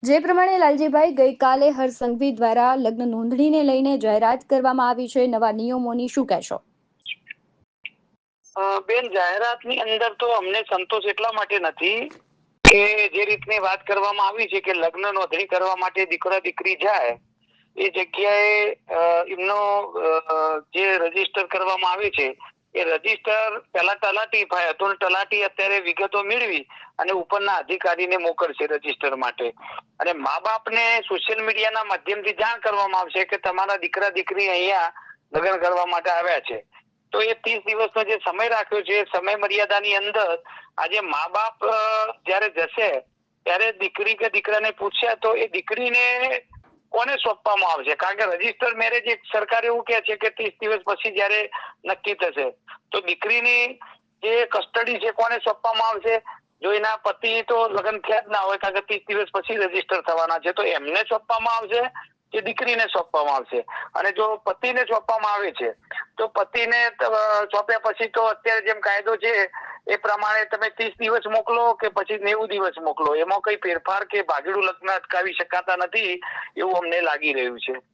જે પ્રમાણે લાલજીભાઈ ગઈકાલે હરસંઘવી દ્વારા લગ્ન નોંધણીને લઈને જાહેરાત કરવામાં આવી છે, નવા નિયમોની શું કહેશો? બેન, જાહેરાતની અંદર તો અમને સંતોષ એટલા માટે નથી કે જે રીતની વાત કરવામાં આવી છે કે લગ્ન નોંધણી કરવા માટે દીકરા દીકરી જાય એ જગ્યાએ એમનો જે રજીસ્ટર કરવામાં આવે છે એ રજીસ્ટર પહેલા તલાટી ફાય હતો, તલાટી અત્યારે વિગતો મેળવી અને ઉપરના અધિકારીને મોકલશે રજીસ્ટર માટે, અને મા બાપને સોશિયલ મીડિયાના માધ્યમથી જાણ કરવામાં આવશે કે તમારા દીકરા દીકરી અહીંયા લગ્ન કરવા માટે આવ્યા છે. તો એ 30 દિવસનો જે સમય રાખ્યો છે, સમય મર્યાદાની અંદર આજે મા બાપ જયારે જશે ત્યારે દીકરી કે દીકરાને પૂછ્યા તો એ દીકરીને કોને સોંપવામાં આવશે? કારણ કે રજીસ્ટર મેરેજ એક સરકાર એવું કહે છે કે 30 દિવસ પછી જયારે નક્કી થશે તો દીકરીની જે કસ્ટડી છે કોને સોંપવામાં આવશે? જો એના પતિ તો લગ્ન થયા જ ના હોય, કારણ કે 30 દિવસ પછી રજીસ્ટર થવાના છે, તો એમને સોંપવામાં આવશે કે દીકરીને સોંપવામાં આવશે? અને જો પતિને સોંપવામાં આવે છે તો પતિને સોંપ્યા પછી તો અત્યારે જેમ કાયદો છે એ પ્રમાણે તમે 30 દિવસ મોકલો કે પછી 90 દિવસ મોકલો, એમાં કઈ ફેરફાર કે ભાગેડું લગ્ન અટકાવી શકાતા નથી એવું અમને લાગી રહ્યું છે.